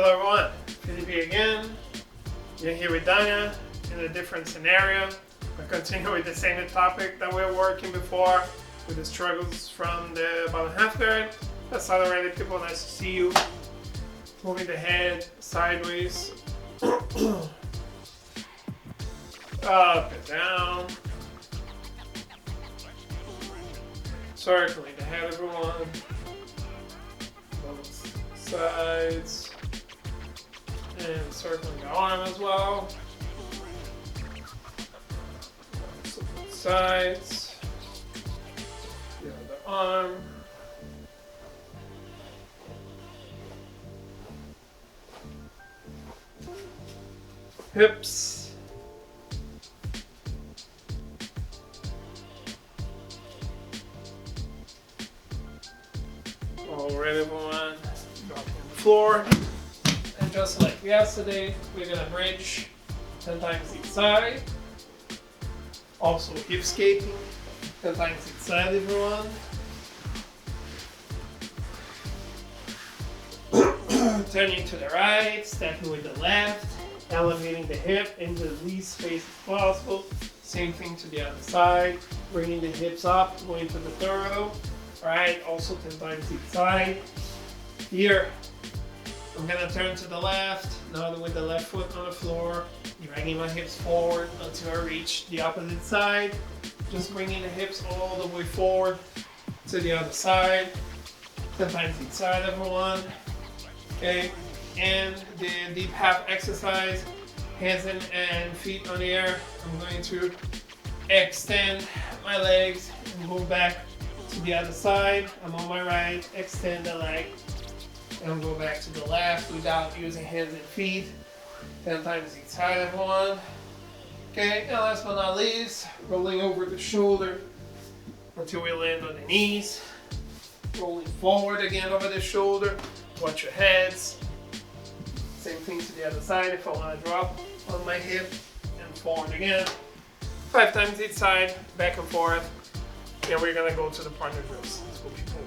Hello everyone, Felipe again. You're here with Danya in a different scenario. We continue with the same topic that we were working before with the struggles from the bottom half guard. That's all already, people. Nice to see you. Moving the head sideways, up and down. Circling the head, everyone. Both sides. And circling the arm as well. So both sides. The other arm. Hips. Alright everyone, drop on the floor. And just like yesterday, we're gonna bridge 10 times each side. Also hip escaping, 10 times each side everyone. Turning to the right, stepping with the left, elevating the hip into the least space as possible. Same thing to the other side, bringing the hips up, going to the thorough. Alright, also 10 times each side. Here, I'm gonna turn to the left, now with the left foot on the floor, dragging my hips forward until I reach the opposite side. Just bringing the hips all the way forward to the other side. 10 times each side, everyone. Okay, and the deep half exercise, hands and feet on the air. I'm going to extend my legs and go back to the other side. I'm on my right, extend the leg, and go back to the left without using hands and feet. 10 times each side, everyone. Okay, and last but not least, rolling over the shoulder until we land on the knees. Rolling forward again over the shoulder. Watch your heads. Same thing to the other side if I want to drop on my hip and forward again. 5 times each side, back and forth. And we're gonna go to the partner drills. Let's go, people.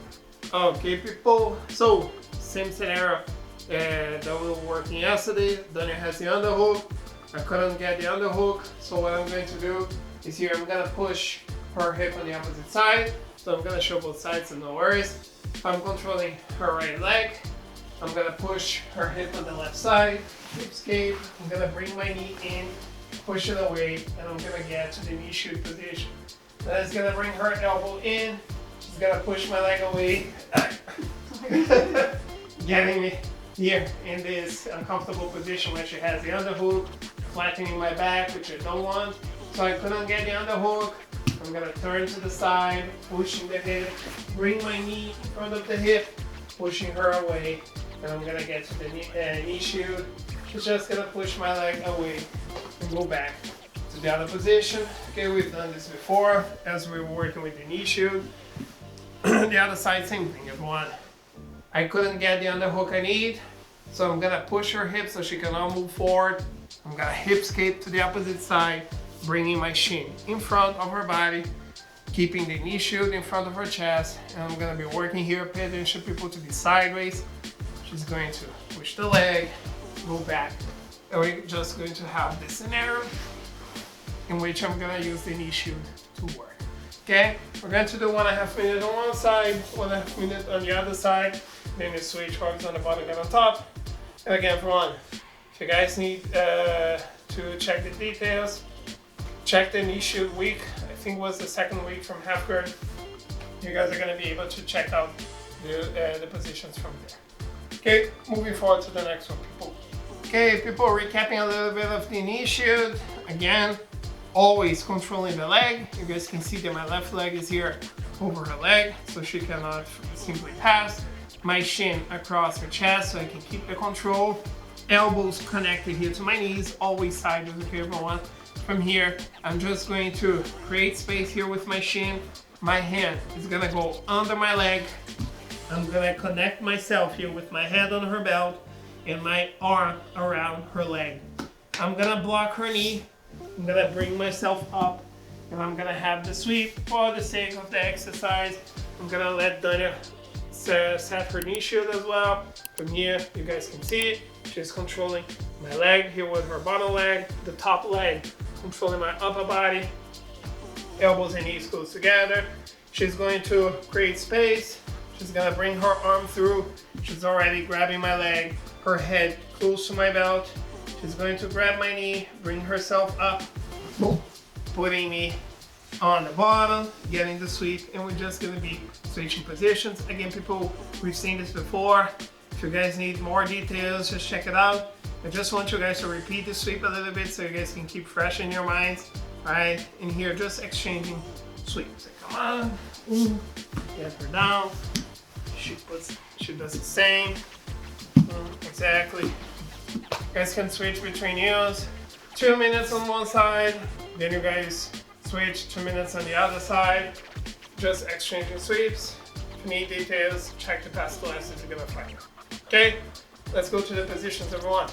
Okay, people. So, same scenario that we were working yesterday. Danya has the underhook. I couldn't get the underhook. So what I'm going to do is here I'm gonna push her hip on the opposite side. So I'm gonna show both sides, so no worries. If I'm controlling her right leg, I'm gonna push her hip on the left side, hip escape. I'm gonna bring my knee in, push it away, and I'm gonna get to the knee shoot position. Then it's gonna bring her elbow in. She's gonna push my leg away, getting me here in this uncomfortable position where she has the underhook, flattening my back, which I don't want. So I couldn't get the underhook. I'm gonna turn to the side, pushing the hip, bring my knee in front of the hip, pushing her away, and I'm gonna get to the knee shoot. She's just gonna push my leg away and go back to the other position. Okay, we've done this before as we were working with the knee shoot. The other side, same thing, everyone. I couldn't get the underhook I need, so I'm gonna push her hip so she cannot move forward. I'm gonna hip escape to the opposite side, bringing my shin in front of her body, keeping the knee shoot in front of her chest, and I'm gonna be working here. Pay attention, people, to be sideways. She's going to push the leg, go back, and we're just going to have this scenario in which I'm gonna use the knee shoot to work. Okay, we're going to do 1.5 minutes on one side, 1.5 minutes on the other side, then we switch hooks on the bottom and on top. And again, for one, if you guys need to check the details, check the knee shoot week. I think it was the second week from half guard. You guys are gonna be able to check out the positions from there. Okay, moving forward to the next one, people. Okay, people, recapping a little bit of the knee shoot. Again, always controlling the leg. You guys can see that my left leg is here over her leg, so she cannot simply pass. My shin across her chest so I can keep the control. Elbows connected here to my knees, always sideways, okay, everyone. From here, I'm just going to create space here with my shin. My hand is gonna go under my leg. I'm gonna connect myself here with my hand on her belt and my arm around her leg. I'm gonna block her knee. I'm gonna bring myself up and I'm gonna have the sweep for the sake of the exercise. I'm gonna let Danya set her knee shield as well. From here, you guys can see it. She's controlling my leg here with her bottom leg, the top leg controlling my upper body, elbows and knees close together. She's going to create space. She's gonna bring her arm through. She's already grabbing my leg, her head close to my belt. She's going to grab my knee, bring herself up, putting me on the bottom, getting the sweep, and we're just gonna be switching positions. Again, people, we've seen this before. If you guys need more details, just check it out. I just want you guys to repeat the sweep a little bit so you guys can keep fresh in your minds. All right, in here, just exchanging sweeps. So come on, get her down. She does the same. Exactly. You guys can switch between use. 2 minutes on one side, then you guys switch 2 minutes on the other side. Just exchanging sweeps. If you need details, check the past classes, you're gonna find it. Okay, let's go to the positions, everyone.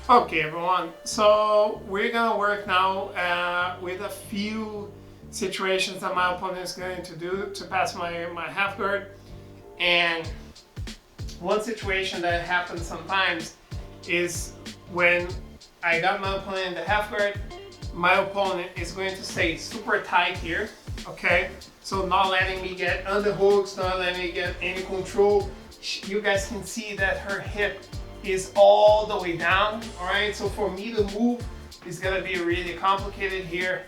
Okay, everyone, so we're gonna work now with a few situations that my opponent is going to do to pass my half guard. And one situation that happens sometimes is when I got my opponent in the half guard, my opponent is going to stay super tight here, okay? So not letting me get underhooks, not letting me get any control. You guys can see that her hip is all the way down, all right? So for me to move is gonna be really complicated here.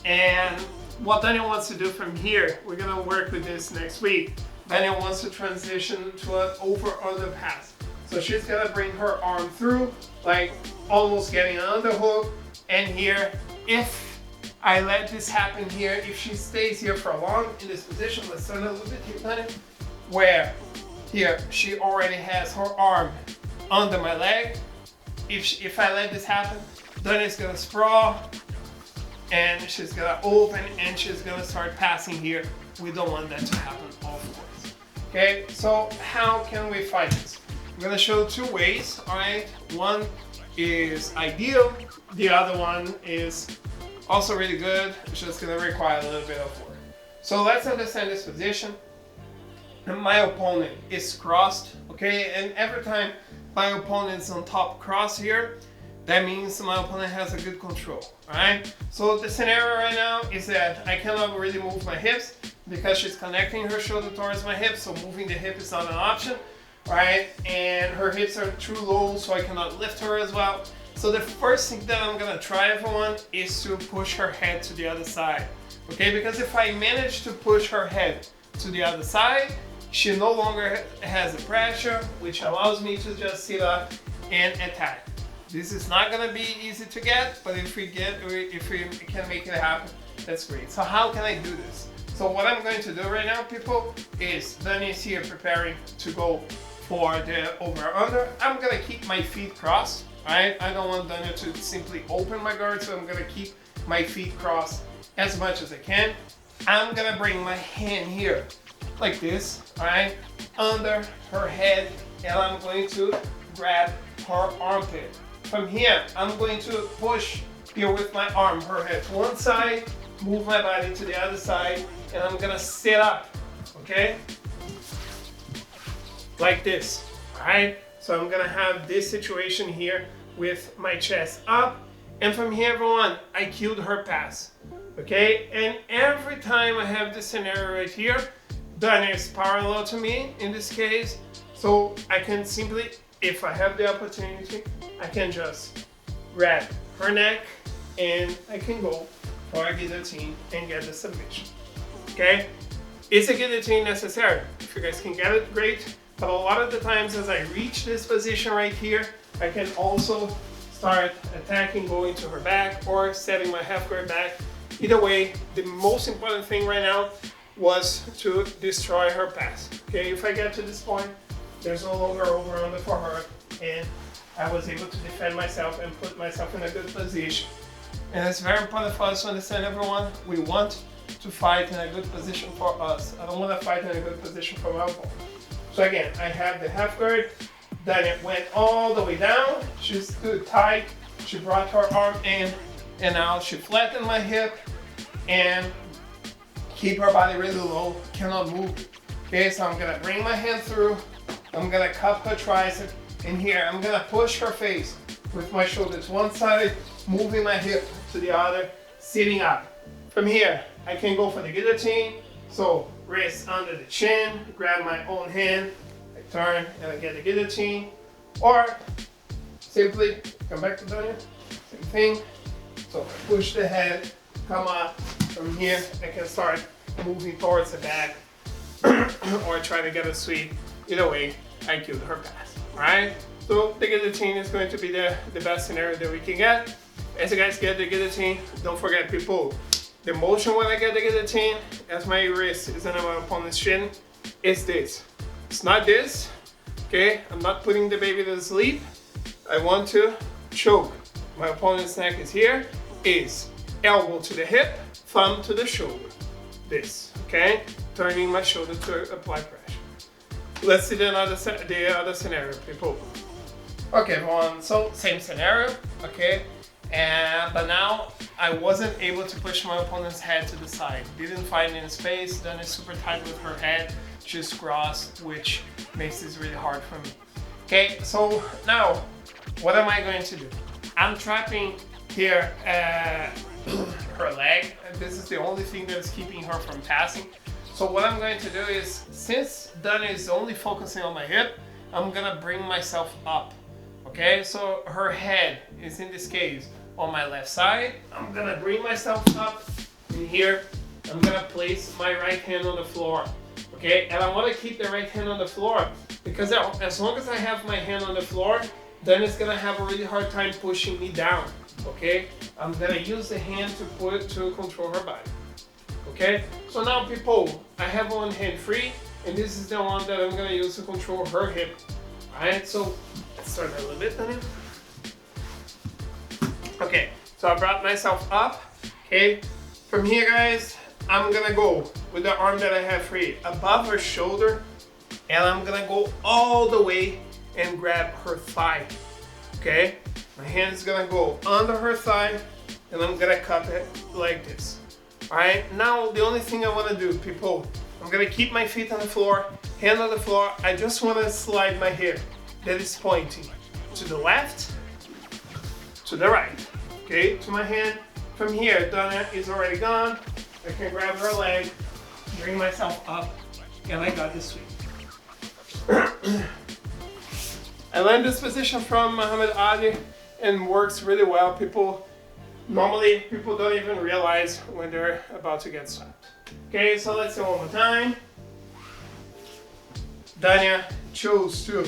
And what Daniel wants to do from here, we're gonna work with this next week. Daniel wants to transition to an over-under pass. So she's gonna bring her arm through, like almost getting an underhook. And here, if I let this happen here, if she stays here for long in this position, let's turn a little bit here, Daniel, where here she already has her arm under my leg. If I let this happen, Daniel's gonna sprawl, and she's gonna open and she's gonna start passing here. We don't want that to happen, of course. Okay, so how can we fight this? I'm gonna show two ways, all right? One is ideal, the other one is also really good. It's just gonna require a little bit of work. So let's understand this position. My opponent is crossed, okay? And every time my opponent is on top cross here, that means my opponent has a good control, all right? So the scenario right now is that I cannot really move my hips because she's connecting her shoulder towards my hips, so moving the hip is not an option, right? And her hips are too low, so I cannot lift her as well. So the first thing that I'm gonna try, everyone, is to push her head to the other side, okay? Because if I manage to push her head to the other side, she no longer has the pressure, which allows me to just sit up and attack. This is not gonna be easy to get, but if we can make it happen, that's great. So how can I do this? So what I'm going to do right now, people, is Daniel's here preparing to go for the over-under. I'm gonna keep my feet crossed, right? I don't want Daniel to simply open my guard, so I'm gonna keep my feet crossed as much as I can. I'm gonna bring my hand here, like this, all right, under her head, and I'm going to grab her armpit. From here, I'm going to push here with my arm, her head to one side, move my body to the other side, and I'm gonna sit up, okay? Like this, all right? So I'm gonna have this situation here with my chest up, and from here, everyone, I cued her pass, okay? And every time I have this scenario right here, Daniel is parallel to me in this case, so I can simply, if I have the opportunity, I can just grab her neck and I can go for a guillotine and get the submission, okay? Is a guillotine necessary? If you guys can get it, great. But a lot of the times as I reach this position right here, I can also start attacking, going to her back or setting my half guard back. Either way, the most important thing right now was to destroy her pass. Okay, if I get to this point, there's no longer over-under for her, and I was able to defend myself and put myself in a good position. And it's very important for us to understand, everyone, we want to fight in a good position for us. I don't want to fight in a good position for my opponent. So again, I have the half guard, then it went all the way down, she stood tight, she brought her arm in, and now she flattened my hip and keep her body really low, cannot move. Okay, so I'm gonna bring my hand through, I'm gonna cup her tricep, And here, I'm gonna push her face with my shoulders one side, moving my hip to the other, sitting up. From here, I can go for the guillotine. So wrist under the chin, grab my own hand, I turn and I get the guillotine. Or simply come back to Danya, same thing. So I push the head, come up. From here, I can start moving towards the back or try to get a sweep. Either way, I killed her pass. Alright? So the guillotine is going to be the best scenario that we can get. As you guys get the guillotine, don't forget, people, the motion when I get the guillotine, as my wrist is under my opponent's chin, is this. It's not this, okay? I'm not putting the baby to sleep. I want to choke. My opponent's neck is here, is elbow to the hip, thumb to the shoulder. This, okay? Turning my shoulder to apply pressure. Let's see the other scenario, people. Okay, everyone, so same scenario, okay? But now I wasn't able to push my opponent's head to the side. Didn't find any space, then it's super tight with her head, just crossed, which makes this really hard for me. Okay, so now, what am I going to do? I'm trapping here her leg, and this is the only thing that is keeping her from passing. So what I'm going to do is, since Danya is only focusing on my hip, I'm gonna bring myself up. Okay, so her head is in this case on my left side. I'm gonna bring myself up in here. I'm gonna place my right hand on the floor. Okay, and I wanna keep the right hand on the floor because as long as I have my hand on the floor, then it's gonna have a really hard time pushing me down. Okay, I'm gonna use the hand to control her body. Okay, so now people, I have one hand free, and this is the one that I'm gonna use to control her hip. Alright, so let's start a little bit, Daniel. Okay, so I brought myself up. Okay, from here, guys, I'm gonna go with the arm that I have free above her shoulder, and I'm gonna go all the way and grab her thigh. Okay, my hand is gonna go under her thigh, and I'm gonna cup it like this. Alright, now the only thing I wanna do, people, I'm gonna keep my feet on the floor, hand on the floor. I just wanna slide my hip that is pointing to the left, to the right, okay, to my hand. From here, Danya is already gone. I can grab her leg, bring myself up, and I got this sweep. I learned this position from Muhammad Ali and works really well. Normally, people don't even realize when they're about to get slapped. Okay, so let's do it one more time. Danya chose to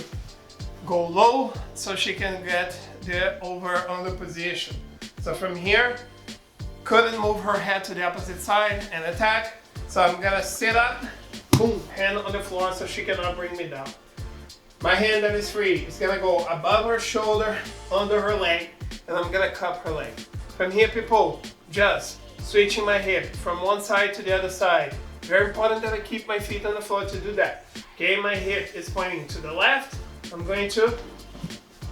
go low so she can get the over-under position. So from here, couldn't move her head to the opposite side and attack. So I'm gonna sit up, boom, hand on the floor so she cannot bring me down. My hand that is free is gonna go above her shoulder, under her leg, and I'm gonna cup her leg. From here, people, just switching my hip from one side to the other side. Very important that I keep my feet on the floor to do that. Okay, my hip is pointing to the left. I'm going to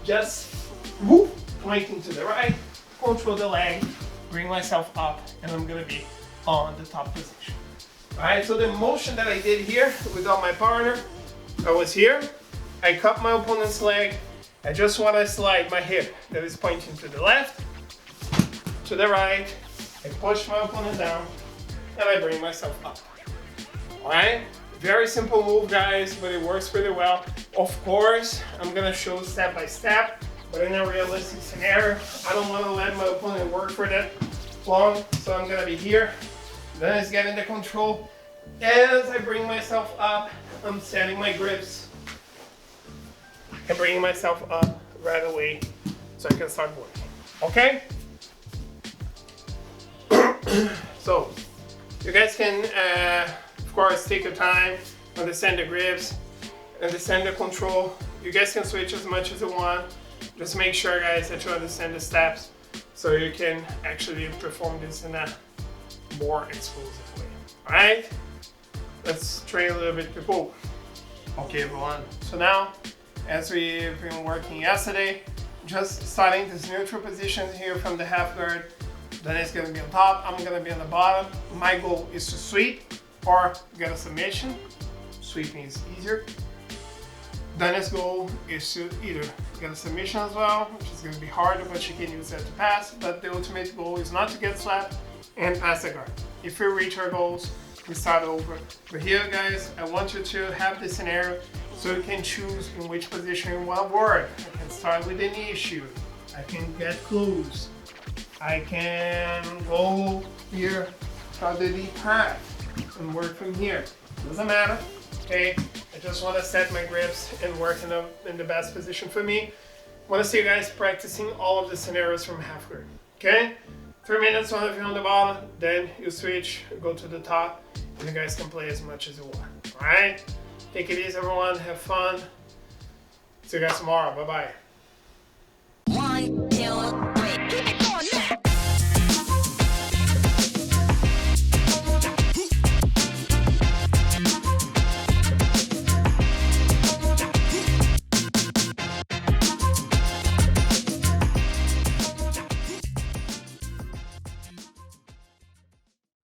just whoop, pointing to the right, control the leg, bring myself up, and I'm gonna be on the top position. Alright, so the motion that I did here without my partner, I was here, I cup my opponent's leg, I just want to slide my hip that is pointing to the left, to the right, I push my opponent down, and I bring myself up. Alright, very simple move, guys, but it works really well. Of course, I'm gonna show step by step, but in a realistic scenario, I don't want to let my opponent work for that long, so I'm gonna be here. Then it's getting the control. As I bring myself up, I'm setting my grips and bringing myself up right away so I can start working. Okay? So, you guys can, of course, take your time, understand the grips, understand the control. You guys can switch as much as you want. Just make sure, guys, that you understand the steps so you can actually perform this in a more explosive way. Alright? Let's train a little bit before. Okay, everyone. So now, as we've been working yesterday, just starting this neutral position here from the half guard. Then it's gonna be on top, I'm gonna be on the bottom. My goal is to sweep or get a submission. Sweeping is easier. Dana's goal is to either get a submission as well, which is going to be harder, but she can use that to pass. But the ultimate goal is not to get slapped and pass the guard. If we reach our goals, we start over. But here, guys, I want you to have this scenario so you can choose in which position you want to work. I can start with an issue. I can get close. I can go here, try the deep path, and work from here. Doesn't matter. Okay, I just want to set my grips and work in the best position for me. I want to see you guys practicing all of the scenarios from half guard. Okay, 3 minutes, one of you on the bottom, then you switch, go to the top, and you guys can play as much as you want. All right, take it easy, everyone. Have fun. See you guys tomorrow. Bye bye.